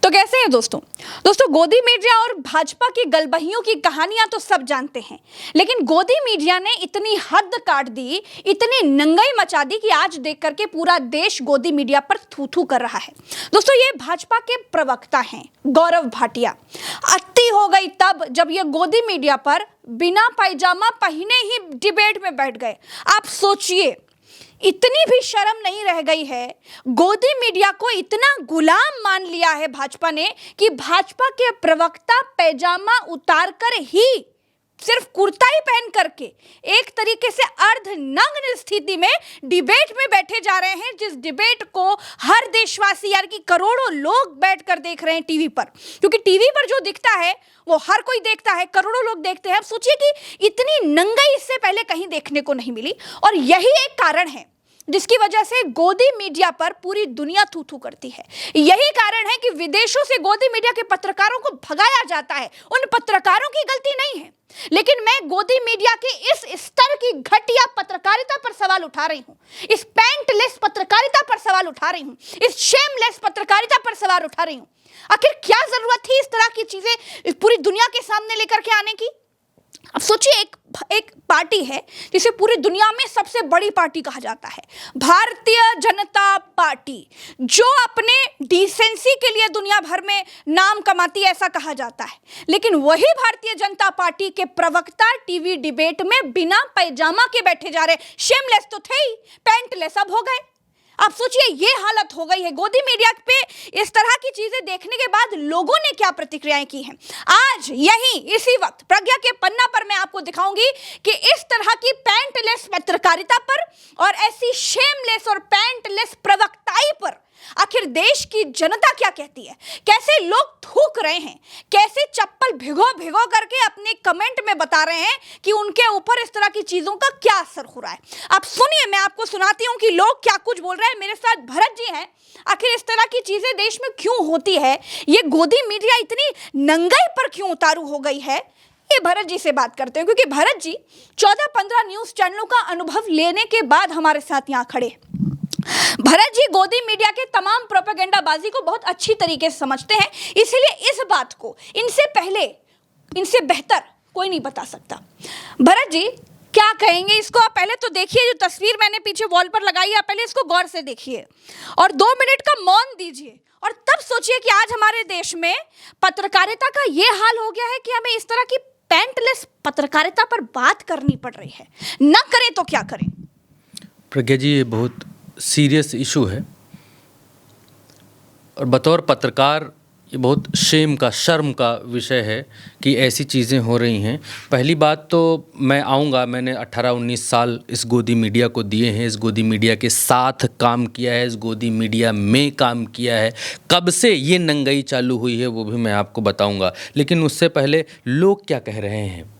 तो कैसे हैं दोस्तों गोदी मीडिया और भाजपा की गलबहियों की कहानियां तो सब जानते हैं, लेकिन गोदी मीडिया ने इतनी हद काट दी, इतनी नंगाई मचा दी कि आज देख करके पूरा देश गोदी मीडिया पर थू थू कर रहा है। दोस्तों, ये भाजपा के प्रवक्ता हैं गौरव भाटिया। अति हो गई तब जब ये गोदी मीडिया पर बिना पायजामा पहने ही डिबेट में बैठ गए। आप सोचिए, इतनी भी शर्म नहीं रह गई है। गोदी मीडिया को इतना गुलाम मान लिया है भाजपा ने कि भाजपा के प्रवक्ता पैजामा उतारकर ही, सिर्फ कुर्ता ही पहन करके एक तरीके से अर्धनग्न स्थिति में डिबेट में बैठे जा रहे हैं, जिस डिबेट को हर देशवासी, यार कि करोड़ों लोग बैठकर देख रहे हैं टीवी पर। क्योंकि टीवी पर जो दिखता है वो हर कोई देखता है, करोड़ों लोग देखते हैं। अब सोचिए कि इतनी नंगाई इससे पहले कहीं देखने को नहीं मिली, और यही एक कारण है जिसकी वजह से गोदी मीडिया पर पूरी दुनिया थू थू करती है। यही कारण है कि विदेशों से गोदी मीडिया के पत्रकारों को भगाया जाता है। उन पत्रकारों की गलती नहीं है, लेकिन मैं गोदी मीडिया के इस स्तर की घटिया पत्रकारिता पर सवाल उठा रही हूं, इस पैंटलेस पत्रकारिता पर सवाल उठा रही हूं, इस शेमलेस पत्रकारिता पर सवाल उठा रही हूं। आखिर क्या जरूरत थी इस तरह की चीजें पूरी दुनिया के सामने लेकर के आने की? अब सोचिए, एक पार्टी है जिसे पूरी दुनिया में सबसे बड़ी पार्टी कहा जाता है, भारतीय जनता पार्टी, जो अपने डिसेंसी के लिए दुनिया भर में नाम कमाती है, ऐसा कहा जाता है। लेकिन वही भारतीय जनता पार्टी के प्रवक्ता टीवी डिबेट में बिना पैजामा के बैठे जा रहे। शेमलेस तो थे ही, पैंटलेस अब हो गए। आप सोचिए, ये हालत हो गई है। गोदी मीडिया पे इस तरह की चीजें देखने के बाद लोगों ने क्या प्रतिक्रियाएं की हैं, आज यहीं इसी वक्त प्रज्ञा के पन्ना पर मैं आपको दिखाऊंगी कि इस तरह की पैंटलेस पत्रकारिता पर और ऐसी शेमलेस और पैंटलेस प्रवक्ताई पर आखिर देश की जनता क्या कहती है, कैसे लोग थूक रहे हैं, कैसे चप्पल भिगो भिगो करके अपने कमेंट में बता रहे हैं कि उनके ऊपर इस तरह की चीजों का क्या असर हो रहा है। आप सुनिए, मैं आपको सुनाती हूं कि लोग क्या कुछ बोल रहे हैं। मेरे साथ भरत जी हैं। आखिर इस तरह की चीजें देश में क्यों होती है, ये गोदी मीडिया इतनी नंगाई पर क्यों उतारू हो गई है, ये भरत जी से बात करते हैं। क्योंकि भरत जी 14-15 न्यूज चैनलों का अनुभव लेने के बाद हमारे साथ यहाँ खड़े। भरत जी गोदी मीडिया के तमाम प्रोपेगेंडाबाजी को बहुत अच्छी तरीके से समझते हैं, इसलिए इस बात को इनसे पहले, इनसे बेहतर कोई नहीं बता सकता। भरत जी, क्या कहेंगे इसको? आप पहले तो देखिए, जो तस्वीर मैंने पीछे वॉल पर लगाई है, आप पहले इसको गौर से देखिए और 2 मिनट का मौन दीजिए, और तब सोचिए कि आज हमारे देश में पत्रकारिता का यह हाल हो गया है कि हमें इस तरह की पैंटलेस पत्रकारिता पर बात करनी पड़ रही है। न करें तो क्या करें? प्रज्ञा जी, ये बहुत सीरियस इशू है, और बतौर पत्रकार ये बहुत शर्म का विषय है कि ऐसी चीज़ें हो रही हैं। पहली बात तो मैं आऊँगा, मैंने 18-19 साल इस गोदी मीडिया को दिए हैं, इस गोदी मीडिया के साथ काम किया है, इस गोदी मीडिया में काम किया है। कब से ये नंगाई चालू हुई है वो भी मैं आपको बताऊँगा, लेकिन उससे पहले लोग क्या कह रहे हैं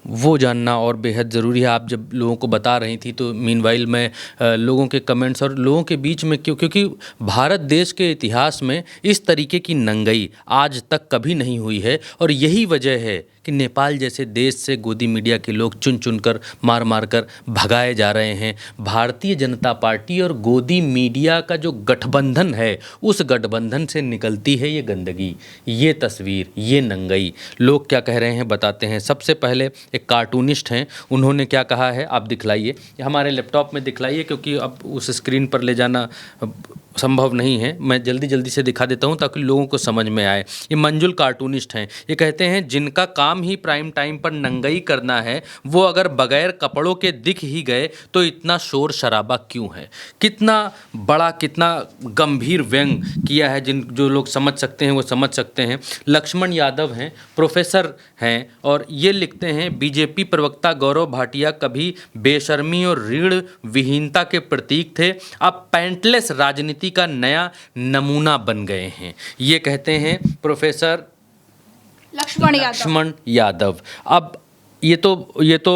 वो जानना और बेहद ज़रूरी है। आप जब लोगों को बता रही थी तो मीनवाइल मैं लोगों के कमेंट्स और लोगों के बीच में क्योंकि भारत देश के इतिहास में इस तरीके की नंगाई आज तक कभी नहीं हुई है, और यही वजह है कि नेपाल जैसे देश से गोदी मीडिया के लोग चुन चुन कर मार मार कर भगाए जा रहे हैं। भारतीय जनता पार्टी और गोदी मीडिया का जो गठबंधन है, उस गठबंधन से निकलती है ये गंदगी, ये तस्वीर, ये नंगाई। लोग क्या कह रहे हैं बताते हैं। सबसे पहले एक कार्टूनिस्ट हैं, उन्होंने क्या कहा है आप दिखलाइए, हमारे लैपटॉप में दिखलाइए, क्योंकि अब उस स्क्रीन पर ले जाना संभव नहीं है। मैं जल्दी जल्दी से दिखा देता हूं ताकि लोगों को समझ में आए। ये मंजुल कार्टूनिस्ट हैं। ये कहते हैं, जिनका काम ही प्राइम टाइम पर नंगाई करना है, वो अगर बगैर कपड़ों के दिख ही गए तो इतना शोर शराबा क्यों है। कितना बड़ा, कितना गंभीर व्यंग किया है। जो लोग समझ सकते हैं वो समझ सकते हैं। लक्ष्मण यादव हैं, प्रोफेसर हैं, और ये लिखते हैं, बीजेपी प्रवक्ता गौरव भाटिया कभी बेशर्मी और रीढ़ विहीनता के प्रतीक थे, अब पैंटलेस राजनीति का नया नमूना बन गए हैं। ये कहते हैं प्रोफेसर लक्ष्मण यादव। अब ये तो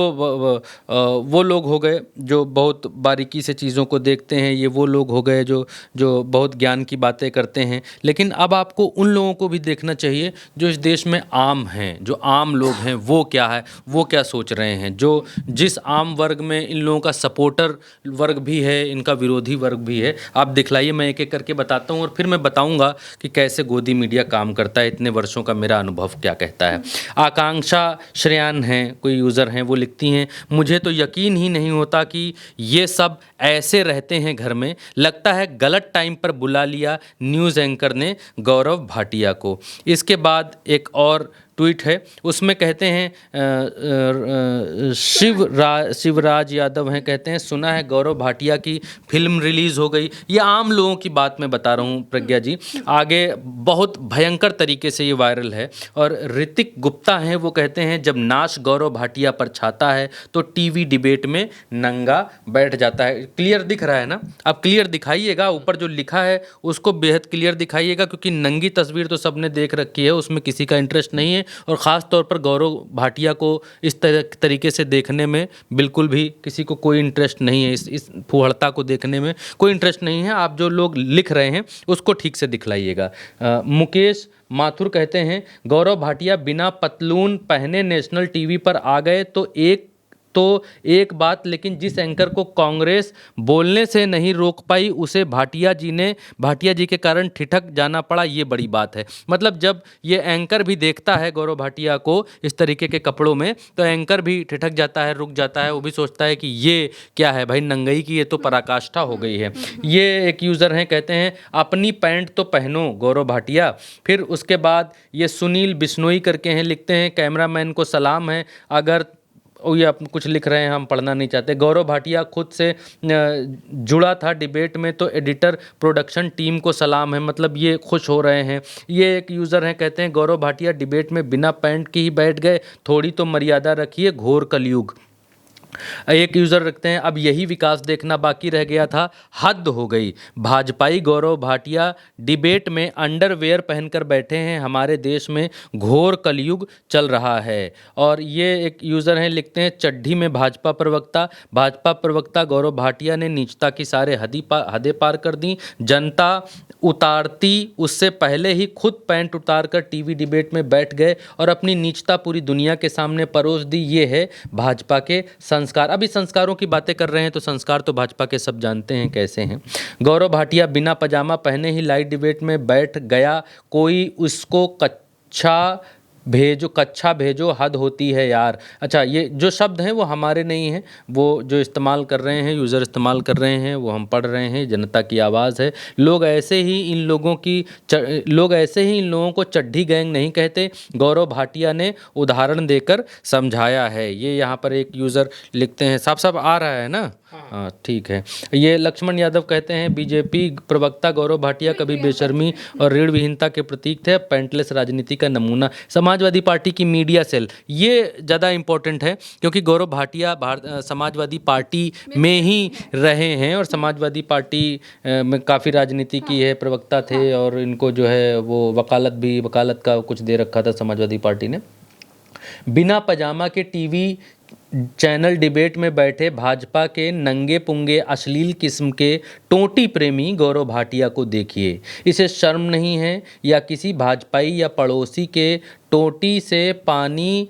वो लोग हो गए जो बहुत बारीकी से चीज़ों को देखते हैं, ये वो लोग हो गए जो बहुत ज्ञान की बातें करते हैं। लेकिन अब आपको उन लोगों को भी देखना चाहिए जो इस देश में आम हैं, जो आम लोग हैं, वो क्या है, वो क्या सोच रहे हैं। जो जिस आम वर्ग में इन लोगों का सपोर्टर वर्ग भी है, इनका विरोधी वर्ग भी है। आप दिखलाइए, मैं एक एक करके बताता हूँ और फिर मैं बताऊँगा कि कैसे गोदी मीडिया काम करता है, इतने वर्षों का मेरा अनुभव क्या कहता है। आकांक्षा श्रेयान हैं, कोई यूज़र हैं, वो लिखती हैं, मुझे तो यकीन ही नहीं होता कि ये सब ऐसे रहते हैं घर में, लगता है गलत टाइम पर बुला लिया न्यूज़ एंकर ने गौरव भाटिया को। इसके बाद एक और ट्वीट है, उसमें कहते हैं शिवराज यादव हैं, कहते हैं सुना है गौरव भाटिया की फिल्म रिलीज़ हो गई। ये आम लोगों की बात मैं बता रहा हूँ प्रज्ञा जी, आगे बहुत भयंकर तरीके से ये वायरल है। और ऋतिक गुप्ता हैं, वो कहते हैं जब नाश गौरव भाटिया पर छाता है तो टीवी डिबेट में नंगा बैठ जाता है। क्लियर दिख रहा है ना? आप क्लियर दिखाइएगा, ऊपर जो लिखा है उसको बेहद क्लियर दिखाइएगा, क्योंकि नंगी तस्वीर तो सबने देख रखी है, उसमें किसी का इंटरेस्ट नहीं है। और ख़ास तौर पर गौरव भाटिया को इस तरीके से देखने में बिल्कुल भी किसी को कोई इंटरेस्ट नहीं है, इस फूहड़ता को देखने में कोई इंटरेस्ट नहीं है। आप जो लोग लिख रहे हैं उसको ठीक से दिखलाइएगा। मुकेश माथुर कहते हैं गौरव भाटिया बिना पतलून पहने नेशनल टीवी पर आ गए तो एक बात, लेकिन जिस एंकर को कांग्रेस बोलने से नहीं रोक पाई उसे भाटिया जी के कारण ठिठक जाना पड़ा, ये बड़ी बात है। मतलब जब ये एंकर भी देखता है गौरव भाटिया को इस तरीके के कपड़ों में, तो एंकर भी ठिठक जाता है, रुक जाता है, वो भी सोचता है कि ये क्या है भाई, नंगई की ये तो पराकाष्ठा हो गई है। ये एक यूज़र हैं, कहते हैं अपनी पैंट तो पहनो गौरव भाटिया। फिर उसके बाद ये सुनील बिश्नोई करके हैं, लिखते हैं कैमरामैन को सलाम है, अगर ये आप कुछ लिख रहे हैं, हम पढ़ना नहीं चाहते। गौरव भाटिया खुद से जुड़ा था डिबेट में, तो एडिटर प्रोडक्शन टीम को सलाम है, मतलब ये खुश हो रहे हैं। ये एक यूज़र हैं, कहते हैं गौरव भाटिया डिबेट में बिना पैंट के ही बैठ गए, थोड़ी तो मर्यादा रखिए, घोर कलयुग। एक यूज़र रखते हैं अब यही विकास देखना बाकी रह गया था, हद हो गई, भाजपाई गौरव भाटिया डिबेट में अंडरवेयर पहनकर बैठे हैं, हमारे देश में घोर कलयुग चल रहा है। और ये एक यूज़र हैं, लिखते हैं चड्ढी में भाजपा प्रवक्ता गौरव भाटिया ने नीचता की सारे हदें पार कर दी, जनता उतारती उससे पहले ही खुद पैंट उतारकर टीवी डिबेट में बैठ गए और अपनी नीचता पूरी दुनिया के सामने परोस दी। ये है भाजपा के संस्कार। अभी संस्कारों की बातें कर रहे हैं, तो संस्कार तो भाजपा के सब जानते हैं कैसे हैं। गौरव भाटिया बिना पजामा पहने ही लाइव डिबेट में बैठ गया, कोई उसको कच्छा भेजो, हद होती है यार। अच्छा, ये जो शब्द हैं वो हमारे नहीं हैं, वो जो इस्तेमाल कर रहे हैं, यूज़र इस्तेमाल कर रहे हैं, वो हम पढ़ रहे हैं, जनता की आवाज़ है। लोग ऐसे ही इन लोगों को चड्ढी गैंग नहीं कहते, गौरव भाटिया ने उदाहरण देकर समझाया है। ये यहाँ पर एक यूज़र लिखते हैं, साफ साफ आ रहा है ना? हाँ ठीक है। ये लक्ष्मण यादव कहते हैं बीजेपी प्रवक्ता गौरव भाटिया कभी बेशर्मी और ऋण विहीनता के प्रतीक थे, पेंटलेस राजनीति का नमूना। समाजवादी पार्टी की मीडिया सेल, ये ज़्यादा इम्पोर्टेंट है, क्योंकि गौरव भाटिया समाजवादी पार्टी में ही रहे हैं और समाजवादी पार्टी में काफ़ी राजनीति की है, प्रवक्ता थे, और इनको जो है वो वकालत का कुछ दे रखा था समाजवादी पार्टी ने। बिना पजामा के टीवी चैनल डिबेट में बैठे भाजपा के नंगे पुंगे अश्लील किस्म के टोटी प्रेमी गौरव भाटिया को देखिए, इसे शर्म नहीं है या किसी भाजपाई या पड़ोसी के टोटी से पानी,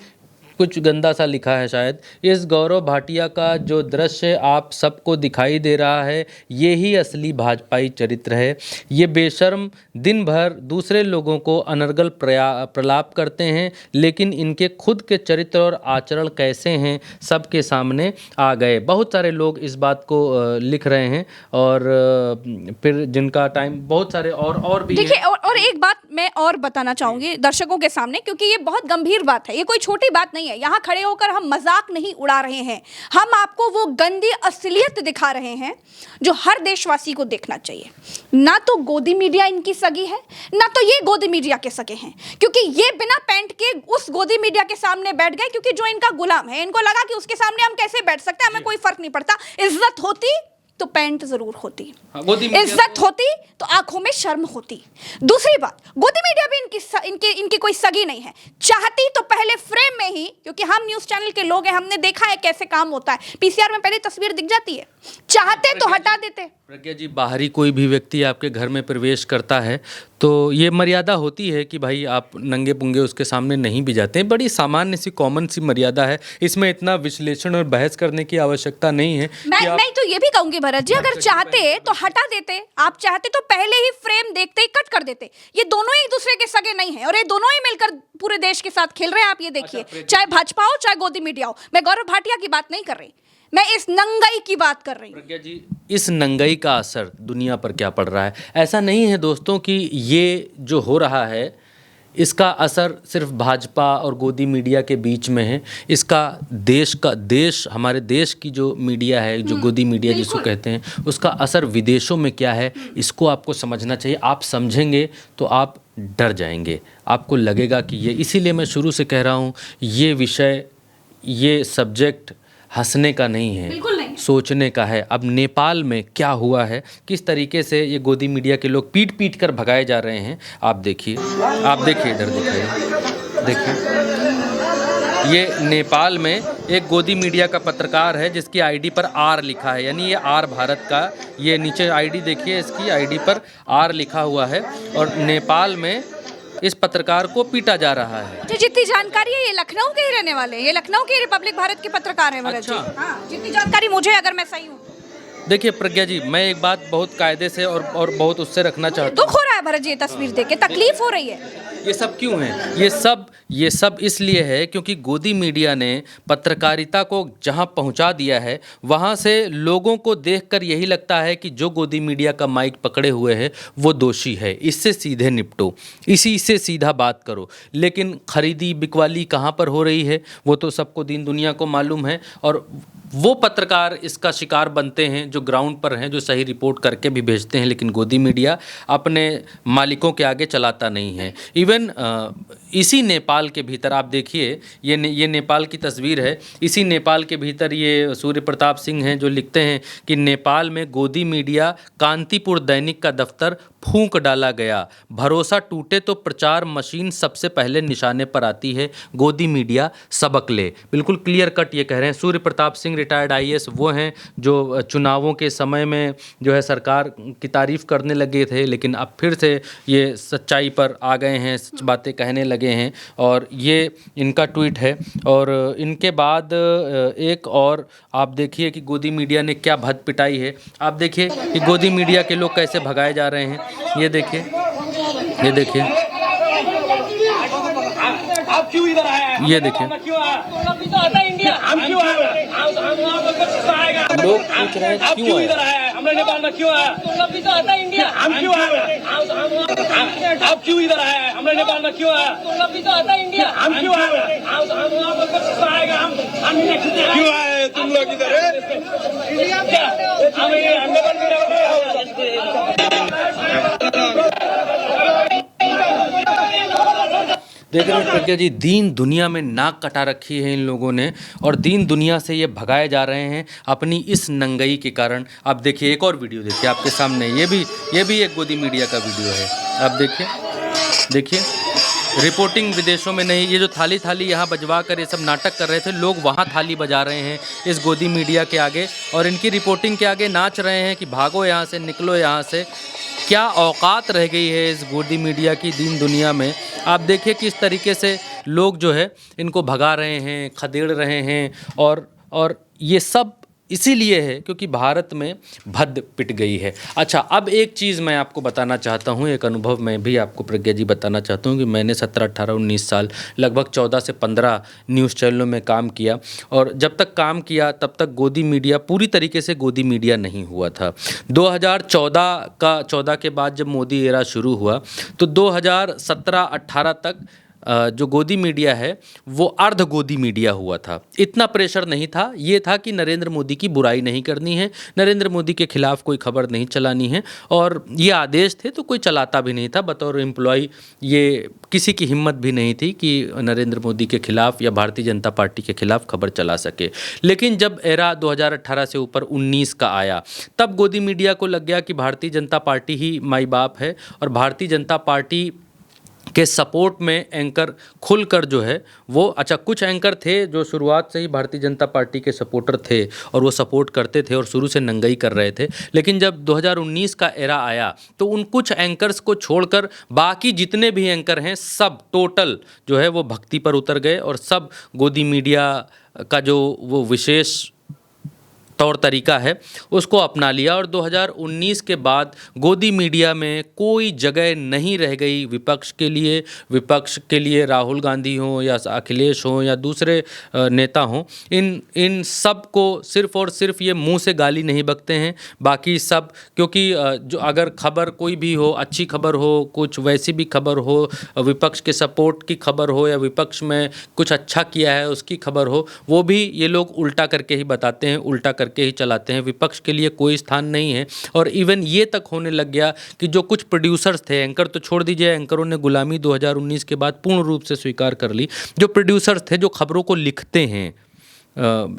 कुछ गंदा सा लिखा है शायद। इस गौरव भाटिया का जो दृश्य आप सबको दिखाई दे रहा है, ये ही असली भाजपाई चरित्र है। ये बेशर्म दिन भर दूसरे लोगों को अनर्गल प्रलाप करते हैं, लेकिन इनके खुद के चरित्र और आचरण कैसे हैं सबके सामने आ गए। बहुत सारे लोग इस बात को लिख रहे हैं, और फिर जिनका टाइम बहुत सारे और भी देखिए, और एक बात मैं और बताना चाहूँगी दर्शकों के सामने, क्योंकि ये बहुत गंभीर बात है, ये कोई छोटी बात नहीं है। यहाँ खड़े होकर हम मजाक नहीं उड़ा रहे हैं, हम आपको वो गंदी असलियत दिखा रहे हैं जो हर देशवासी को देखना चाहिए। ना तो गोदी मीडिया इनकी सगी है, ना तो ये गोदी मीडिया के सगे हैं, क्योंकि ये बिना पैंट के उस गोदी मीडिया के सामने बैठ गए, क्योंकि जो इनका गुलाम है, इनको लगा कि उसके सामने हम कैसे बैठ सकते हैं, हमें कोई फर्क नहीं पड़ता। इज्जत होती तो पैंट जरूर होती, गोदी मीडिया इज्जत होती तो आंखों में शर्म होती। दूसरी बात, गोदी मीडिया भी इनकी कोई सगी नहीं है। चाहती तो पहले फ्रेम में ही, क्योंकि हम न्यूज चैनल के लोग हैं, हमने देखा है कैसे काम होता है, पीसीआर में पहले तस्वीर दिख जाती है, चाहते तो हटा देते। प्रज्ञा जी, बाहरी कोई भी व्यक्ति आपके घर में प्रवेश करता है तो ये मर्यादा होती है कि भाई आप नंगे पुंगे उसके सामने नहीं भी जाते हैं। बड़ी सामान्य सी कॉमन सी मर्यादा है, इसमें इतना विश्लेषण और बहस करने की आवश्यकता नहीं है। मैं तो ये भी कहूंगी भरत जी, अगर चाहते तो हटा देते, आप चाहते तो पहले ही फ्रेम देखते ही कट कर देते। ये दोनों एक दूसरे के सगे नहीं है और ये दोनों ही मिलकर पूरे देश के साथ खेल रहे हैं। आप ये देखिए, चाहे भाजपा हो चाहे गोदी मीडिया हो। मैं गौरव भाटिया की बात नहीं कर रही, मैं इस नंगाई की बात कर रही हूँ। प्रज्ञा जी, इस नंगाई का असर दुनिया पर क्या पड़ रहा है? ऐसा नहीं है दोस्तों कि ये जो हो रहा है इसका असर सिर्फ भाजपा और गोदी मीडिया के बीच में है। इसका देश हमारे देश की जो मीडिया है, जो गोदी मीडिया जिसको कहते हैं, उसका असर विदेशों में क्या है, इसको आपको समझना चाहिए। आप समझेंगे तो आप डर जाएंगे, आपको लगेगा कि ये, इसीलिए मैं शुरू से कह रहा हूँ, ये विषय, ये सब्जेक्ट हंसने का नहीं है, बिल्कुल नहीं, सोचने का है। अब नेपाल में क्या हुआ है, किस तरीके से ये गोदी मीडिया के लोग पीट पीट कर भगाए जा रहे हैं, आप देखिए इधर देखिए। ये नेपाल में एक गोदी मीडिया का पत्रकार है जिसकी आईडी पर आर लिखा है, यानी ये आर भारत का, ये नीचे आईडी देखिए, इसकी आईडी पर आर लिखा हुआ है और नेपाल में इस पत्रकार को पीटा जा रहा है। मुझे जितनी जानकारी है ये लखनऊ के ही रहने वाले हैं, ये लखनऊ के रिपब्लिक भारत के पत्रकार हैं भरत जी। हाँ, जितनी जानकारी मुझे, अगर मैं सही हूँ। देखिए प्रज्ञा जी, मैं एक बात बहुत कायदे से और बहुत उससे रखना चाहता हूँ। दुख हो रहा है भरत जी, ये तस्वीर देख के तकलीफ हो रही है। ये सब क्यों है? ये सब इसलिए है क्योंकि गोदी मीडिया ने पत्रकारिता को जहां पहुंचा दिया है, वहां से लोगों को देखकर यही लगता है कि जो गोदी मीडिया का माइक पकड़े हुए है वो दोषी है, इससे सीधे निपटो, इसी से सीधा बात करो। लेकिन खरीदी बिकवाली कहाँ पर हो रही है वो तो सबको दीन दुनिया को मालूम है, और वो पत्रकार इसका शिकार बनते हैं जो ग्राउंड पर हैं, जो सही रिपोर्ट करके भी भेजते हैं। लेकिन गोदी मीडिया अपने मालिकों के आगे चलाता नहीं है। इवन इसी नेपाल के भीतर आप देखिए, ये नेपाल की तस्वीर है। इसी नेपाल के भीतर ये सूर्य प्रताप सिंह हैं जो लिखते हैं कि नेपाल में गोदी मीडिया कांतिपुर दैनिक का दफ्तर फूंक डाला गया, भरोसा टूटे तो प्रचार मशीन सबसे पहले निशाने पर आती है, गोदी मीडिया सबक ले। बिल्कुल क्लियर कट ये कह रहे हैं। सूर्य प्रताप सिंह रिटायर्ड आईएएस वो हैं जो चुनावों के समय में जो है सरकार की तारीफ करने लगे थे, लेकिन अब फिर से ये सच्चाई पर आ गए हैं, सच बातें कहने लगे हैं। और ये इनका ट्वीट है। और इनके बाद एक और आप देखिए कि गोदी मीडिया ने क्या भद पिटाई है। आप देखिए कि गोदी मीडिया के लोग कैसे भगाए जा रहे हैं। ये देखिए आप क्यों इधर आए? ये देखिए, लोग पूछ रहे हैं क्यों इधर आए, हमारे नेपाल में क्यों आया? हम क्यों आए? आप क्यों इधर आए, हमारे नेपाल में क्यों आया? हम क्यों आए? क्यों आए तुम लोग इधर? देख रहे हैं प्रज्ञा जी, दीन दुनिया में नाक कटा रखी है इन लोगों ने, और दीन दुनिया से ये भगाए जा रहे हैं अपनी इस नंगई के कारण। आप देखिए एक और वीडियो देखिए आपके सामने, ये भी एक गोदी मीडिया का वीडियो है। आप देखिए रिपोर्टिंग विदेशों में नहीं, ये जो थाली यहाँ बजवा कर ये सब नाटक कर रहे थे, लोग वहाँ थाली बजा रहे हैं इस गोदी मीडिया के आगे, और इनकी रिपोर्टिंग के आगे नाच रहे हैं कि भागो यहाँ से, निकलो यहाँ से। क्या औकात रह गई है इस गोदी मीडिया की दीन दुनिया में। आप देखिए किस तरीके से लोग जो है इनको भगा रहे हैं, खदेड़ रहे हैं, और ये सब इसीलिए है क्योंकि भारत में भद्द पिट गई है। अच्छा, अब एक चीज़ मैं आपको बताना चाहता हूँ, एक अनुभव मैं भी आपको प्रज्ञा जी बताना चाहता हूँ कि मैंने 17, 18, 19 साल, लगभग 14 से 15 न्यूज़ चैनलों में काम किया, और जब तक काम किया तब तक गोदी मीडिया पूरी तरीके से गोदी मीडिया नहीं हुआ था। 2014 के बाद जब मोदी एरा शुरू हुआ तो 2017-18 तक जो गोदी मीडिया है वो अर्ध गोदी मीडिया हुआ था। इतना प्रेशर नहीं था, ये था कि नरेंद्र मोदी की बुराई नहीं करनी है, नरेंद्र मोदी के खिलाफ कोई खबर नहीं चलानी है, और ये आदेश थे तो कोई चलाता भी नहीं था। बतौर एम्प्लॉय ये किसी की हिम्मत भी नहीं थी कि नरेंद्र मोदी के खिलाफ या भारतीय जनता पार्टी के खिलाफ खबर चला सके। लेकिन जब एरा 2018 से ऊपर 19 का आया, तब गोदी मीडिया को लग गया कि भारतीय जनता पार्टी ही माई बाप है, और भारतीय जनता पार्टी के सपोर्ट में एंकर खुलकर जो है वो, अच्छा कुछ एंकर थे जो शुरुआत से ही भारतीय जनता पार्टी के सपोर्टर थे और वो सपोर्ट करते थे और शुरू से नंगई कर रहे थे, लेकिन जब 2019 का एरा आया तो उन कुछ एंकर्स को छोड़कर बाकी जितने भी एंकर हैं सब टोटल जो है वो भक्ति पर उतर गए और सब गोदी मीडिया का जो वो विशेष तौर तरीका है उसको अपना लिया। और 2019 के बाद गोदी मीडिया में कोई जगह नहीं रह गई विपक्ष के लिए। विपक्ष के लिए राहुल गांधी हों या अखिलेश हों या दूसरे नेता हों, इन सब को सिर्फ़ और सिर्फ ये मुंह से गाली नहीं बकते हैं, बाकी सब, क्योंकि जो अगर खबर कोई भी हो, अच्छी खबर हो, कुछ वैसी भी खबर हो, विपक्ष के सपोर्ट की खबर हो या विपक्ष में कुछ अच्छा किया है उसकी खबर हो, वो भी ये लोग उल्टा करके ही बताते हैं, उल्टा करके ही चलाते हैं। विपक्ष के लिए कोई स्थान नहीं है। और इवन ये तक होने लग गया कि जो कुछ प्रोड्यूसर्स थे, एंकर तो छोड़ दीजिए, एंकरों ने गुलामी 2019 के बाद पूर्ण रूप से स्वीकार कर ली। जो प्रोड्यूसर्स थे जो खबरों को लिखते हैं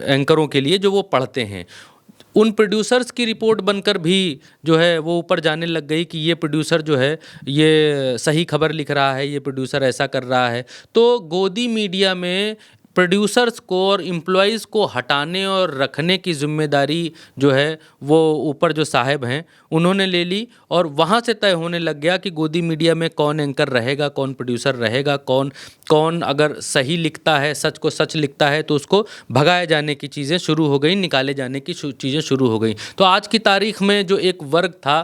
एंकरों के लिए, जो वो पढ़ते हैं, उन प्रोड्यूसर्स की रिपोर्ट बनकर भी जो है वो ऊपर जाने लग गई कि ये प्रोड्यूसर जो है ये सही खबर लिख रहा है, ये प्रोड्यूसर ऐसा कर रहा है। तो गोदी मीडिया में प्रोड्यूसर्स को और एम्प्लॉइज़ को हटाने और रखने की जिम्मेदारी जो है वो ऊपर जो साहब हैं उन्होंने ले ली, और वहाँ से तय होने लग गया कि गोदी मीडिया में कौन एंकर रहेगा, कौन प्रोड्यूसर रहेगा, कौन अगर सही लिखता है, सच को सच लिखता है, तो उसको भगाए जाने की चीज़ें शुरू हो गई, निकाले जाने की चीज़ें शुरू हो गई। तो आज की तारीख में जो एक वर्ग था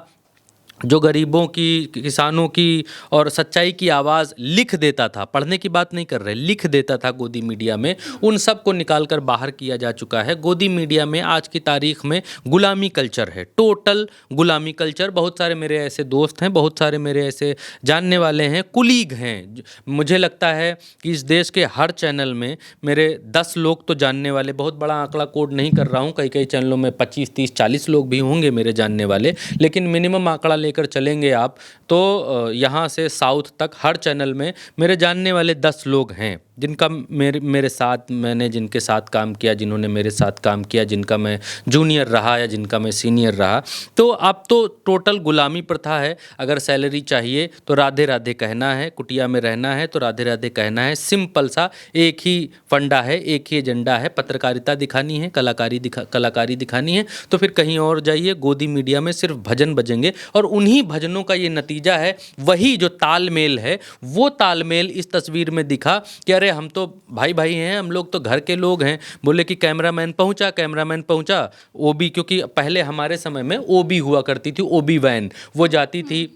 जो गरीबों की, किसानों की और सच्चाई की आवाज़ लिख देता था, पढ़ने की बात नहीं कर रहे, लिख देता था गोदी मीडिया में, उन सब को निकाल कर बाहर किया जा चुका है। गोदी मीडिया में आज की तारीख में गुलामी कल्चर है, टोटल गुलामी कल्चर। बहुत सारे मेरे ऐसे दोस्त हैं, बहुत सारे मेरे ऐसे जानने वाले हैं, कुलीग हैं, मुझे लगता है कि इस देश के हर चैनल में मेरे 10 लोग तो जानने वाले, बहुत बड़ा आंकड़ा कोड नहीं कर रहा हूँ, कई कई चैनलों में 25, 30, 40 लोग भी होंगे मेरे जानने वाले, लेकिन मिनिमम आंकड़ा लेकर चलेंगे आप तो यहाँ से साउथ तक हर चैनल में मेरे जानने वाले 10 लोग हैं जिनका मेरे साथ, मैंने जिनके साथ काम किया, जिन्होंने मेरे साथ काम किया, जिनका मैं जूनियर रहा या जिनका मैं सीनियर रहा। तो अब तो टोटल गुलामी प्रथा है। अगर सैलरी चाहिए तो राधे राधे कहना है, कुटिया में रहना है तो राधे राधे कहना है, सिंपल सा एक ही फंडा है, एक ही एजेंडा है। पत्रकारिता दिखानी है, कलाकारी दिखानी है तो फिर कहीं और जाइए, गोदी मीडिया में सिर्फ भजन बजेंगे, और उन्हीं भजनों का ये नतीजा है। वही जो तालमेल है, वो तालमेल इस तस्वीर में दिखा कि अरे हम तो भाई भाई हैं, हम लोग तो घर के लोग हैं। बोले कि कैमरामैन पहुंचा, ओबी, क्योंकि पहले हमारे समय में ओबी हुआ करती थी, ओबी वैन, वो जाती थी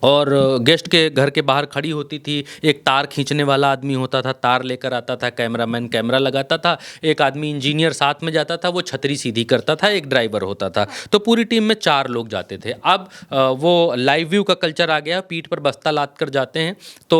और गेस्ट के घर के बाहर खड़ी होती थी। एक तार खींचने वाला आदमी होता था, तार लेकर आता था, कैमरामैन कैमरा लगाता था, एक आदमी इंजीनियर साथ में जाता था, वो छतरी सीधी करता था, एक ड्राइवर होता था। तो पूरी टीम में 4 लोग जाते थे। अब वो लाइव व्यू का कल्चर आ गया, पीठ पर बस्ता लाद कर जाते हैं तो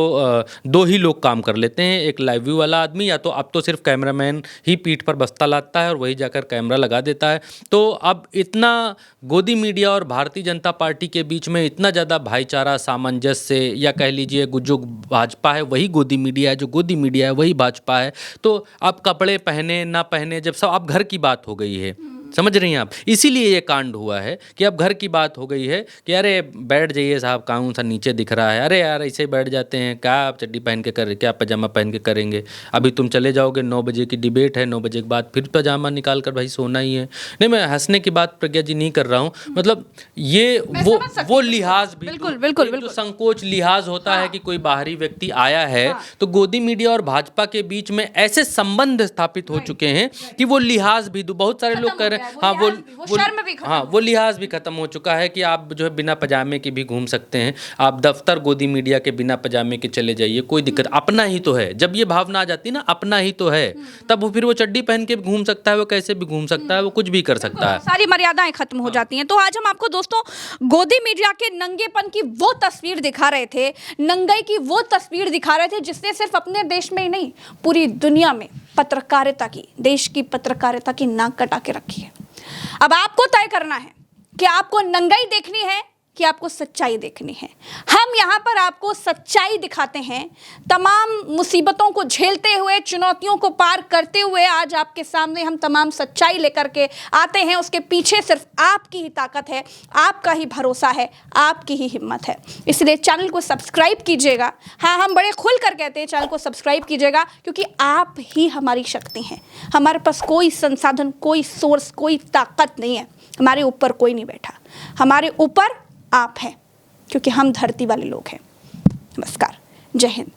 2 ही लोग काम कर लेते हैं, एक लाइव व्यू वाला आदमी, या तो अब तो सिर्फ कैमरामैन ही पीठ पर बस्ता लादता है और वही जाकर कैमरा लगा देता है। तो अब इतना गोदी मीडिया और भारतीय जनता पार्टी के बीच में इतना ज़्यादा भाईचारा, सामंजस्य, या कह लीजिए जो भाजपा है वही गोदी मीडिया है, जो गोदी मीडिया है वही भाजपा है। तो अब कपड़े पहने ना पहने, जब सब अब घर की बात हो गई है, समझ रही हैं आप, इसीलिए ये कांड हुआ है कि अब घर की बात हो गई है कि अरे बैठ जाइए साहब, कानून सा नीचे दिख रहा है, अरे यार ऐसे ही बैठ जाते हैं, क्या आप चड्डी पहन के कर, क्या पजामा पहन के करेंगे, अभी तुम चले जाओगे, 9 बजे की डिबेट है, 9 बजे के बाद फिर पजामा निकाल कर भाई सोना ही है। नहीं, मैं हंसने की बात प्रज्ञा जी नहीं कर रहा हूँ, मतलब ये वो लिहाज भी, बिल्कुल जो संकोच लिहाज होता है कि कोई बाहरी व्यक्ति आया है, तो गोदी मीडिया और भाजपा के बीच में ऐसे संबंध स्थापित हो चुके हैं कि वो लिहाज भी, बहुत सारे लोग कह रहे हैं गया, हाँ वो शर्म भी खत्म हाँ वो लिहाज भी खत्म हो चुका है कि आप जो है बिना पजामे के भी घूम सकते हैं। आप दफ्तर गोदी मीडिया के बिना पजामे के चले जाइए, कोई दिक्कत, अपना ही तो है। जब ये भावना आ जाती है ना अपना ही तो है, तब वो फिर वो चड्डी पहन के भी घूम सकता है, वो कैसे भी घूम सकता है, वो कुछ भी कर सकता है। सारी मर्यादाएं खत्म हो जाती हैं। तो आज हम आपको दोस्तों गोदी मीडिया के नंगेपन की वो तस्वीर दिखा रहे थे, नंगाई की वो तस्वीर दिखा रहे थे जिसने सिर्फ अपने देश में ही नहीं पूरी दुनिया में पत्रकारिता की, देश की पत्रकारिता की नाक कटा के रखी है। अब आपको तय करना है कि आपको नंगाई देखनी है कि आपको सच्चाई देखनी है। हम यहाँ पर आपको सच्चाई दिखाते हैं। तमाम मुसीबतों को झेलते हुए, चुनौतियों को पार करते हुए आज आपके सामने हम तमाम सच्चाई लेकर के आते हैं। उसके पीछे सिर्फ आपकी ही ताकत है, आपका ही भरोसा है, आपकी ही हिम्मत है। इसलिए चैनल को सब्सक्राइब कीजिएगा। हाँ, हम बड़े खुल कर कहते हैं चैनल को सब्सक्राइब कीजिएगा, क्योंकि आप ही हमारी शक्ति हैं। हमारे पास कोई संसाधन, कोई सोर्स, कोई ताकत नहीं है। हमारे ऊपर कोई नहीं बैठा, हमारे ऊपर आप हैं, क्योंकि हम धरती वाले लोग हैं। नमस्कार, जय हिंद।